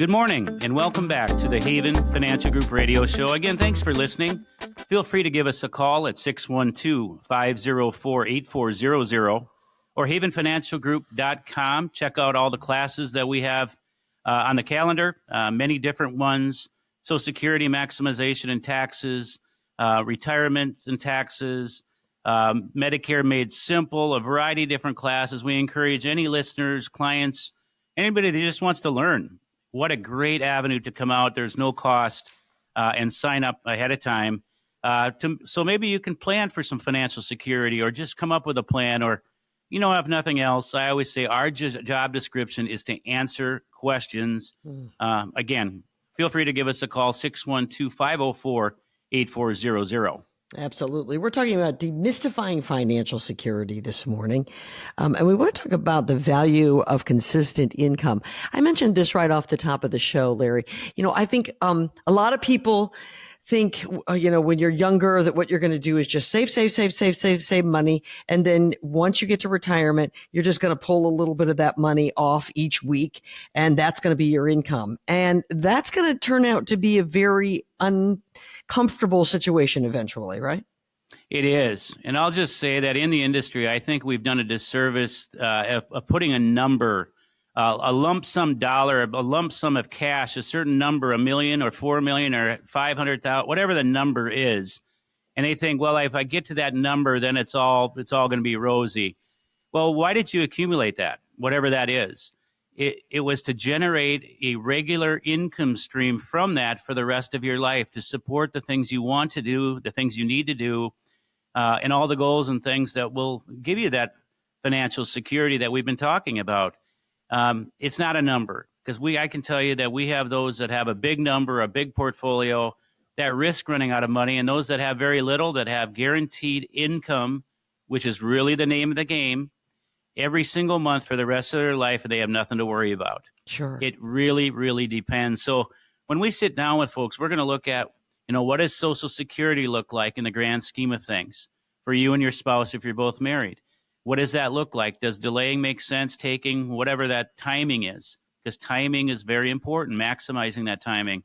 Good morning and welcome back to the Haven Financial Group radio show. Again, thanks for listening. Feel free to give us a call at 612-504-8400 or havenfinancialgroup.com. Check out all the classes that we have on the calendar, many different ones: Social Security maximization and taxes, retirement and taxes, Medicare made simple, a variety of different classes. We encourage any listeners, clients, anybody that just wants to learn. What a great avenue to come out. There's no cost, and sign up ahead of time. So maybe you can plan for some financial security or just come up with a plan, or, if nothing else, I always say our job description is to answer questions. Again, feel free to give us a call, 612-504-8400. Absolutely. We're talking about demystifying financial security this morning. And we want to talk about the value of consistent income. I mentioned this right off the top of the show, Larry. I think a lot of people think, when you're younger, that what you're going to do is just save money. And then once you get to retirement, you're just going to pull a little bit of that money off each week. And that's going to be your income. And that's going to turn out to be a very uncomfortable situation eventually, right? It is. And I'll just say that in the industry, I think we've done a disservice of putting a number, a lump sum dollar, a lump sum of cash, a certain number, $1 million or $4 million or 500,000, whatever the number is. And they think, well, if I get to that number, then it's all going to be rosy. Well, why did you accumulate that, whatever that is? It was to generate a regular income stream from that for the rest of your life, to support the things you want to do, the things you need to do, and all the goals and things that will give you that financial security that we've been talking about. It's not a number, because I can tell you that we have those that have a big number, a big portfolio, that risk running out of money, and those that have very little, that have guaranteed income, which is really the name of the game, every single month for the rest of their life, and they have nothing to worry about. Sure. It really, really depends. So when we sit down with folks, we're going to look at, what does Social Security look like in the grand scheme of things for you and your spouse if you're both married? What does that look like? Does delaying make sense? Taking whatever that timing is, because timing is very important, maximizing that timing.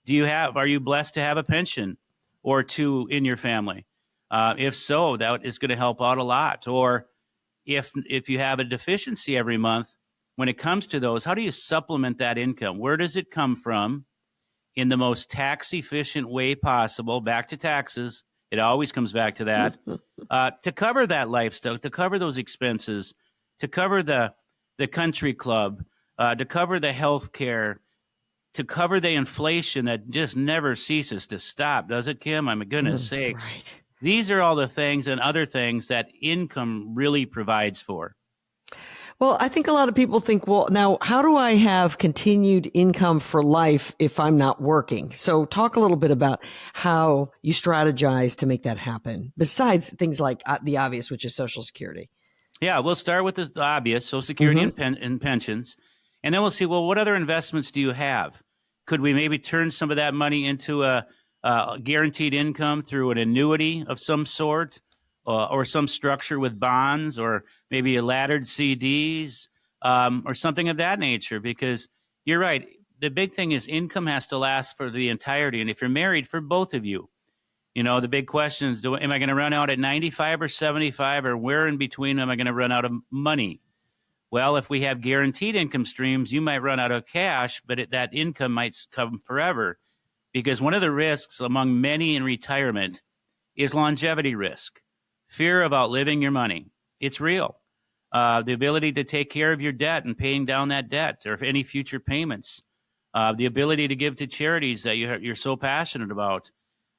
Are you blessed to have a pension or two in your family? If so, that is going to help out a lot. Or if you have a deficiency every month, when it comes to those, how do you supplement that income? Where does it come from in the most tax efficient way possible? Back to taxes. It always comes back to that, to cover that lifestyle, to cover those expenses, to cover the country club, to cover the health care, to cover the inflation that just never ceases to stop, does it, Kim? My goodness sakes. Right. These are all the things and other things that income really provides for. Well, I think a lot of people think, well, now, how do I have continued income for life if I'm not working? So talk a little bit about how you strategize to make that happen, besides things like the obvious, which is Social Security. Yeah, we'll start with the obvious, Social Security and pensions. And then we'll see, well, what other investments do you have? Could we maybe turn some of that money into a guaranteed income through an annuity of some sort, or some structure with bonds, or maybe a laddered CDs, or something of that nature? Because you're right. The big thing is income has to last for the entirety. And if you're married, for both of you, the big question is, am I going to run out at 95 or 75, or where in between am I going to run out of money? Well, if we have guaranteed income streams, you might run out of cash, but that income might come forever. Because one of the risks among many in retirement is longevity risk, fear of outliving your money. It's real. The ability to take care of your debt and paying down that debt, or any future payments. The ability to give to charities that you're so passionate about.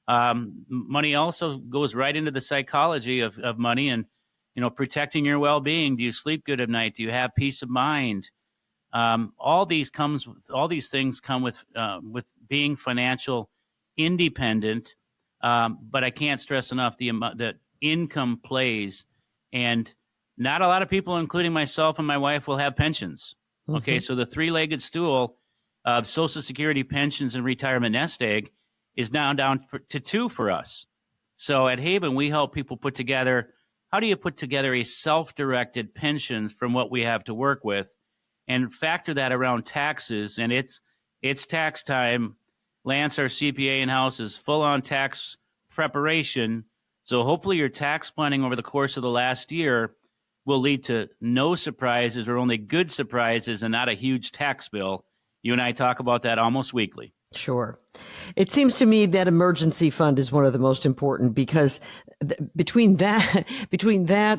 Money also goes right into the psychology of money, and protecting your well-being. Do you sleep good at night? Do you have peace of mind? All these things come with being financial independent. But I can't stress enough the amount that income plays, and not a lot of people, including myself and my wife, will have pensions. Okay, so the three-legged stool of Social Security, pensions, and retirement nest egg is now down to two for us. So at Haven, we help people put together, how do you put together a self-directed pensions from what we have to work with, and factor that around taxes. And It's tax time. Lance, our CPA in house, is full on tax preparation. So hopefully your tax planning over the course of the last year will lead to no surprises or only good surprises and not a huge tax bill. You and I talk about that almost weekly. Sure. It seems to me that emergency fund is one of the most important because between that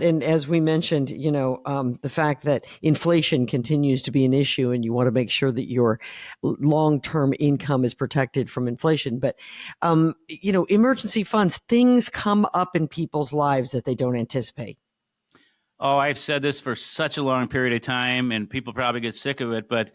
and, as we mentioned, the fact that inflation continues to be an issue and you want to make sure that your long-term income is protected from inflation. But, emergency funds, things come up in people's lives that they don't anticipate. Oh, I've said this for such a long period of time, and people probably get sick of it. But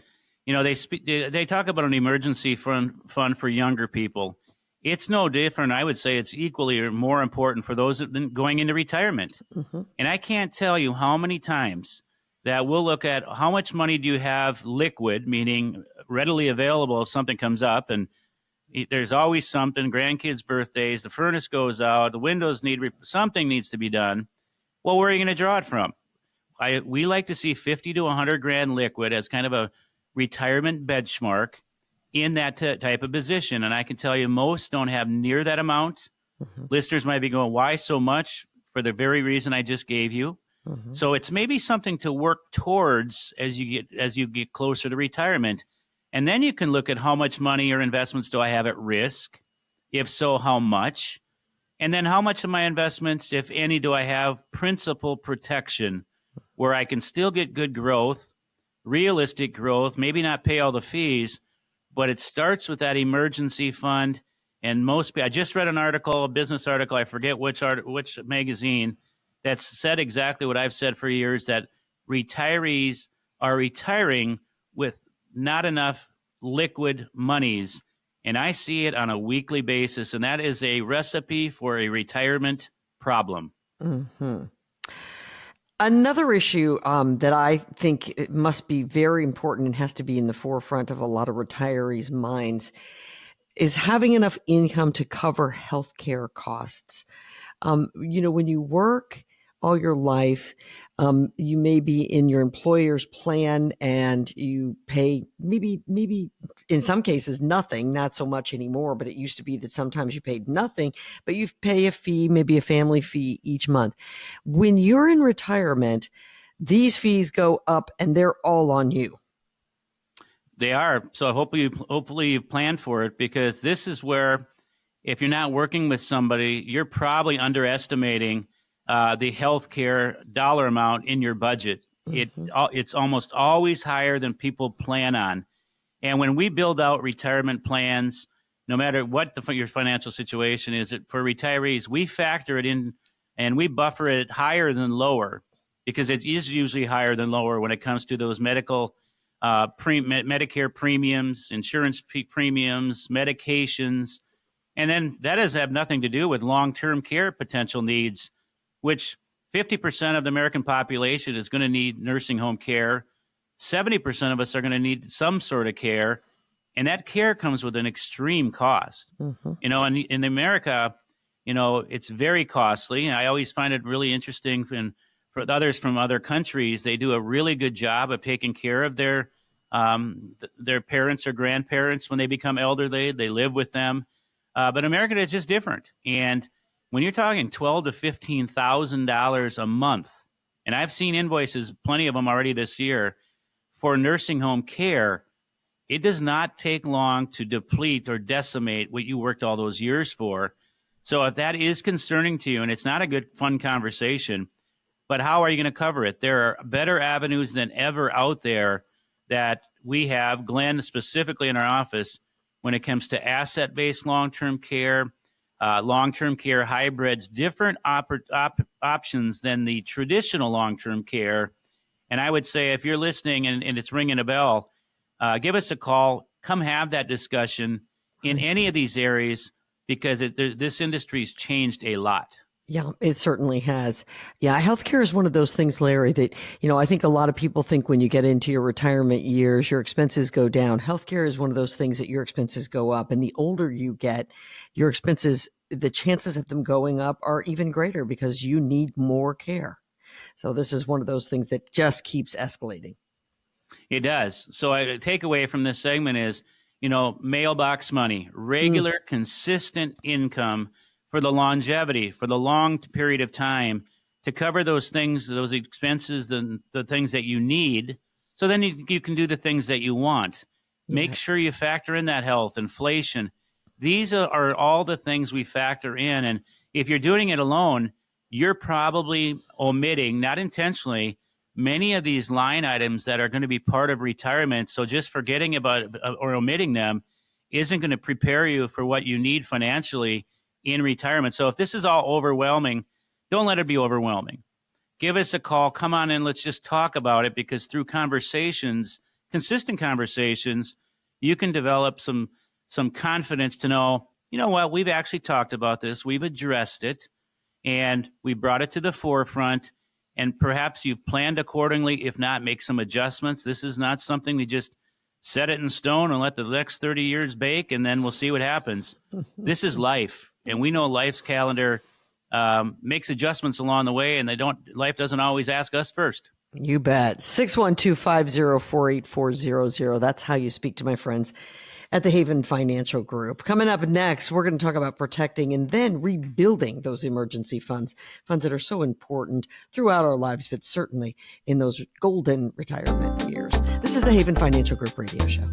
they talk about an emergency fund for younger people. It's no different. I would say it's equally or more important for those going into retirement. Mm-hmm. And I can't tell you how many times that we'll look at how much money do you have liquid, meaning readily available if something comes up, and there's always something. Grandkids' birthdays, the furnace goes out, the windows something needs to be done. Well, where are you going to draw it from? We like to see 50 to 100 grand liquid as kind of a retirement benchmark in that type of position. And I can tell you most don't have near that amount. Mm-hmm. Listeners might be going, why so much? For the very reason I just gave you. Mm-hmm. So it's maybe something to work towards as you get closer to retirement. And then you can look at how much money or investments do I have at risk? If so, how much? And then how much of my investments, if any, do I have principal protection where I can still get good growth, realistic growth, maybe not pay all the fees, but it starts with that emergency fund. And I just read an article, a business article, I forget which magazine, that said exactly what I've said for years, that retirees are retiring with not enough liquid monies. And I see it on a weekly basis, and that is a recipe for a retirement problem. Mm-hmm. Another issue that I think it must be very important and has to be in the forefront of a lot of retirees' minds is having enough income to cover healthcare costs. When you work all your life, you may be in your employer's plan and you pay maybe in some cases nothing, not so much anymore, but it used to be that sometimes you paid nothing, but you pay a fee, maybe a family fee each month. When you're in retirement, these fees go up and they're all on you. They are. So hopefully you've planned for it, because this is where, if you're not working with somebody, you're probably underestimating the healthcare dollar amount in your budget. Mm-hmm. It's almost always higher than people plan on. And when we build out retirement plans, no matter what your financial situation is, for retirees, we factor it in and we buffer it higher than lower, because it is usually higher than lower when it comes to those Medicare premiums, insurance premiums, medications. And then that does have nothing to do with long-term care potential needs, which 50% of the American population is going to need nursing home care. 70% of us are going to need some sort of care. And that care comes with an extreme cost. Mm-hmm. In America, it's very costly. I always find it really interesting. And for others from other countries, they do a really good job of taking care of their parents or grandparents when they become elderly. They live with them. But America is just different. And when you're talking $12,000 to $15,000 a month, and I've seen invoices, plenty of them already this year, for nursing home care, it does not take long to deplete or decimate what you worked all those years for. So if that is concerning to you, and it's not a good, fun conversation, but how are you going to cover it? There are better avenues than ever out there that we have, Glenn specifically in our office, when it comes to asset-based long-term care hybrids, different options than the traditional long-term care. And I would say, if you're listening and it's ringing a bell, give us a call. Come have that discussion in any of these areas, because this industry's changed a lot. Yeah, it certainly has. Yeah, healthcare is one of those things, Larry, that, I think a lot of people think when you get into your retirement years, your expenses go down. Healthcare is one of those things that your expenses go up. And the older you get, your expenses, the chances of them going up are even greater because you need more care. So this is one of those things that just keeps escalating. It does. So a takeaway from this segment is, mailbox money, regular, consistent income for the longevity, for the long period of time to cover those things, those expenses, the things that you need. So then you can do the things that you want. Make sure you factor in that health, inflation. These are all the things we factor in. And if you're doing it alone, you're probably omitting, not intentionally, many of these line items that are going to be part of retirement. So just forgetting about or omitting them isn't going to prepare you for what you need financially in retirement. So if this is all overwhelming, don't let it be overwhelming. Give us a call. Come on in. Let's just talk about it, because through conversations, consistent conversations, you can develop some confidence to know, you know what, we've actually talked about this. We've addressed it, and we brought it to the forefront. And perhaps you've planned accordingly. If not, make some adjustments. This is not something to just set it in stone and let the next 30 years bake, and then we'll see what happens. This is life, and we know life's calendar makes adjustments along the way, and life doesn't always ask us first. You bet. 612-504-8400. That's how you speak to my friends at the Haven Financial Group. Coming up next, we're going to talk about protecting and then rebuilding those emergency funds that are so important throughout our lives, but certainly in those golden retirement years. This is the Haven Financial Group radio show.